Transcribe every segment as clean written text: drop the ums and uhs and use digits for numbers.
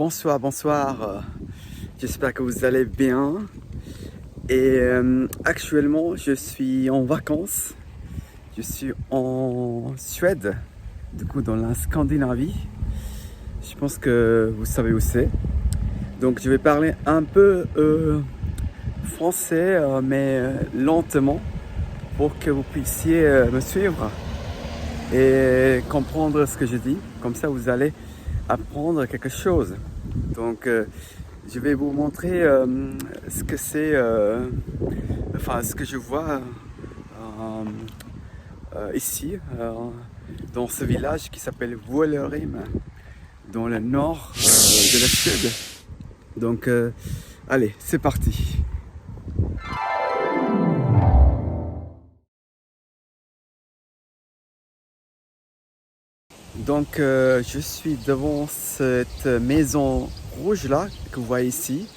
Bonsoir, bonsoir. J'espère que vous allez bien. Et actuellement, je suis en vacances. Je suis en Suède, du coup dans la Scandinavie. Je pense que vous savez où c'est. Donc je vais parler un peu français, mais lentement, pour que vous puissiez me suivre et comprendre ce que je dis. Comme ça, vous allez apprendre quelque chose. Donc, je vais vous montrer ce que c'est, enfin ce que je vois ici, dans ce village qui s'appelle Vuollerim, dans le nord de la Suède. Donc, allez, c'est parti. Donc, je suis devant cette maison rouge là que vous voyez ici.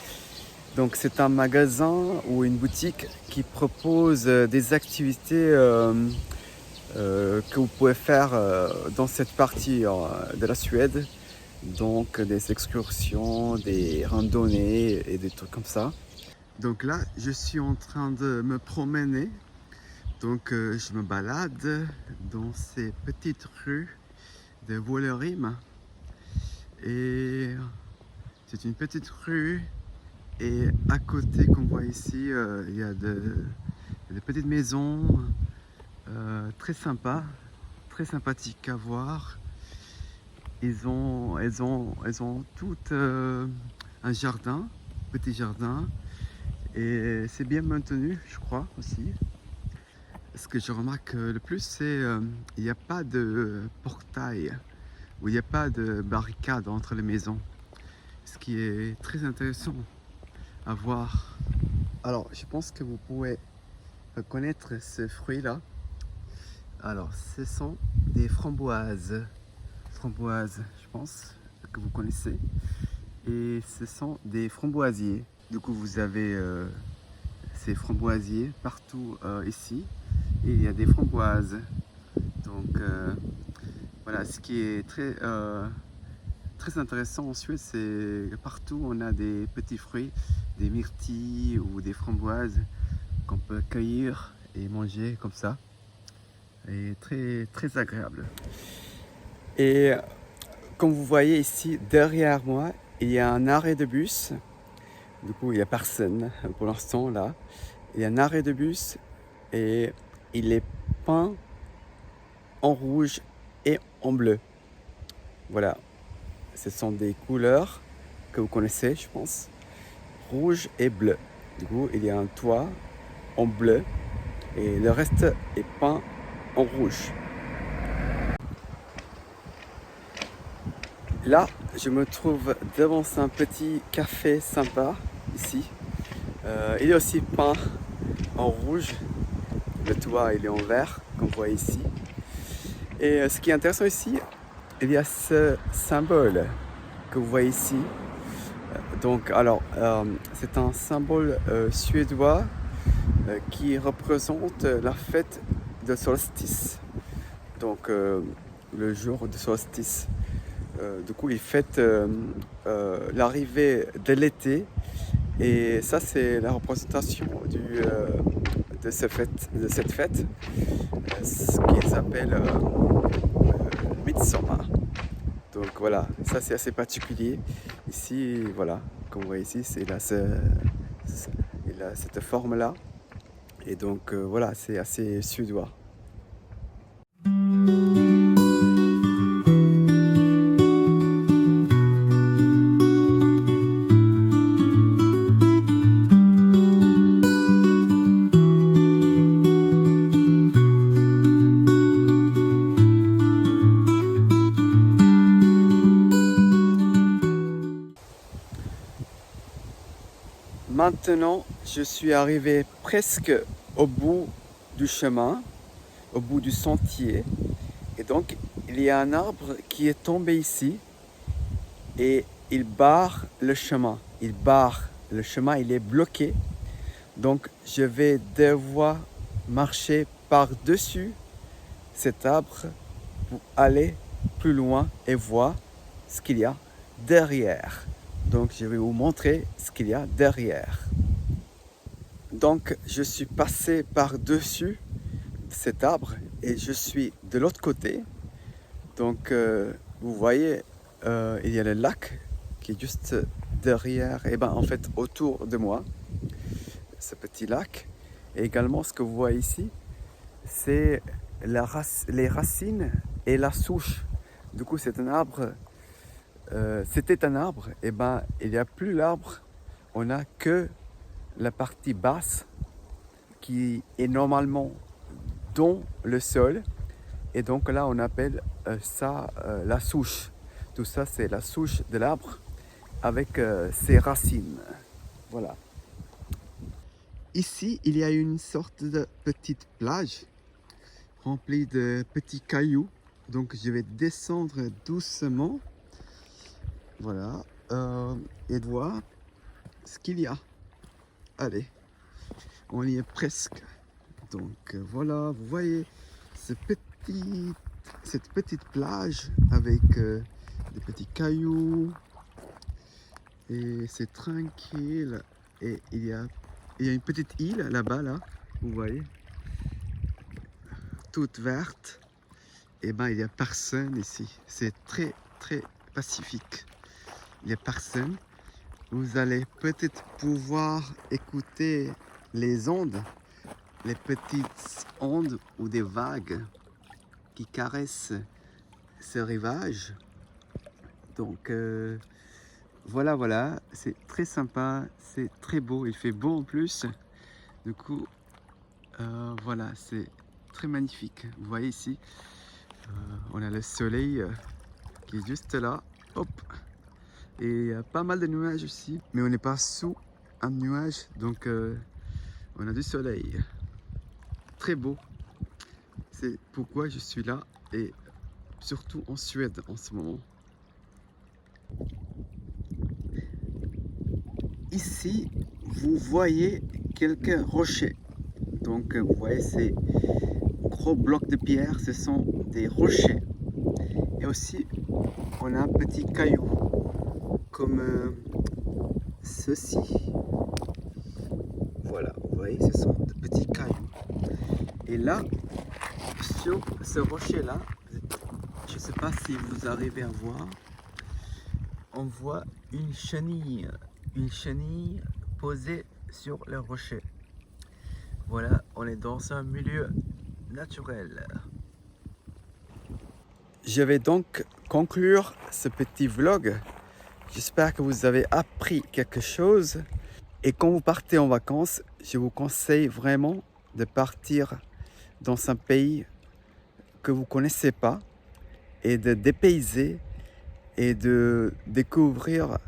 Donc, c'est un magasin ou une boutique qui propose des activités que vous pouvez faire dans cette partie de la Suède. Donc, des excursions, des randonnées et des trucs comme ça. Donc là, je suis en train de me promener. Donc, je me balade dans ces petites rues de Vuollerim. Et c'est une petite rue. Et à côté, comme vous voyez ici, il y a des petites maisons très sympas, très sympathiques à voir. Elles ont toutes un jardin, petit jardin. Et c'est bien maintenu, je crois aussi. Ce que je remarque le plus, c'est qu'il n'y a pas de portail, ou il n'y a pas de barricade entre les maisons. Ce qui est très intéressant à voir. Alors, je pense que vous pouvez reconnaître ce fruit-là. Alors, ce sont des framboises. Framboises, je pense que vous connaissez. Et ce sont des framboisiers. Du coup, vous avez ces framboisiers partout ici. Et il y a des framboises. Donc, voilà, ce qui est très intéressant en Suède, c'est que partout on a des petits fruits, des myrtilles ou des framboises qu'on peut cueillir et manger comme ça. Et très agréable. Et comme vous voyez ici derrière moi, il y a un arrêt de bus. Du coup, il n'y a personne pour l'instant là. Il y a un arrêt de bus et il est peint en rouge et en bleu. Voilà, ce sont des couleurs que vous connaissez, je pense. Rouge et bleu. Du coup, il y a un toit en bleu et le reste est peint en rouge. Là, je me trouve devant un petit café sympa ici. Il est aussi peint en rouge. Le toit il est en vert, comme vous voyez ici. Et ce qui est intéressant ici, il y a ce symbole que vous voyez ici. Donc, alors, c'est un symbole suédois qui représente la fête de solstice. Donc, le jour de solstice. Du coup, il fête l'arrivée de l'été. Et ça, c'est la représentation de cette fête, ce qu'ils appellent Midsommar. Donc voilà, ça c'est assez particulier. Ici, voilà, comme vous voyez ici, il a cette forme-là. Et donc voilà, c'est assez suédois. Maintenant, je suis arrivé presque au bout du chemin, au bout du sentier. Et donc, il y a un arbre qui est tombé ici et il barre le chemin. Il barre le chemin, il est bloqué. Donc, je vais devoir marcher par-dessus cet arbre pour aller plus loin et voir ce qu'il y a derrière. Donc je vais vous montrer ce qu'il y a derrière. Donc je suis passé par-dessus cet arbre et je suis de l'autre côté. Donc vous voyez, il y a le lac qui est juste derrière, et ben en fait autour de moi, ce petit lac. Et également ce que vous voyez ici, c'est les racines et la souche. Du coup c'est un arbre, c'était un arbre, et ben il n'y a plus l'arbre, on n'a que la partie basse qui est normalement dans le sol. Et donc là, on appelle ça la souche. Tout ça, c'est la souche de l'arbre avec ses racines. Voilà. Ici, il y a une sorte de petite plage remplie de petits cailloux. Donc, je vais descendre doucement. Voilà. Et voir ce qu'il y a. Allez, on y est presque. Donc, voilà, vous voyez cette petite plage avec des petits cailloux, et c'est tranquille. Et il y a une petite île là-bas, là, vous voyez, toute verte. Et ben il n'y a personne ici, c'est très pacifique, il n'y a personne. Vous allez peut-être pouvoir écouter les ondes, les petites ondes ou des vagues qui caressent ce rivage. Donc voilà, c'est très sympa, c'est très beau, il fait beau en plus. Du coup, voilà, c'est très magnifique. Vous voyez ici, on a le soleil qui est juste là, hop. Et il y a pas mal de nuages aussi, mais on n'est pas sous un nuage, donc on a du soleil. Très beau. C'est pourquoi je suis là, et surtout en Suède en ce moment. Ici, vous voyez quelques rochers. Donc, vous voyez ces gros blocs de pierre, ce sont des rochers. Et aussi, on a un petit caillou, comme ceci. Voilà, vous voyez, ce sont de petits cailloux. Et là, sur ce rocher-là, je ne sais pas si vous arrivez à voir, on voit une chenille posée sur le rocher. Voilà, on est dans un milieu naturel. Je vais donc conclure ce petit vlog. J'espère que vous avez appris quelque chose. Et quand vous partez en vacances, je vous conseille vraiment de partir dans un pays que vous ne connaissez pas et de dépayser et de découvrir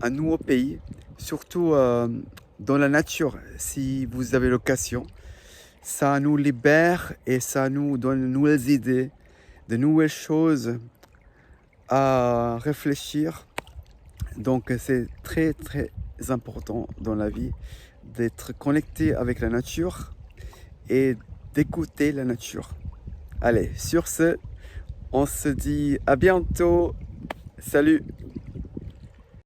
un nouveau pays, surtout dans la nature, si vous avez l'occasion. Ça nous libère et ça nous donne de nouvelles idées, de nouvelles choses à réfléchir. Donc c'est très important dans la vie d'être connecté avec la nature et d'écouter la nature. Allez, sur ce, on se dit à bientôt. Salut!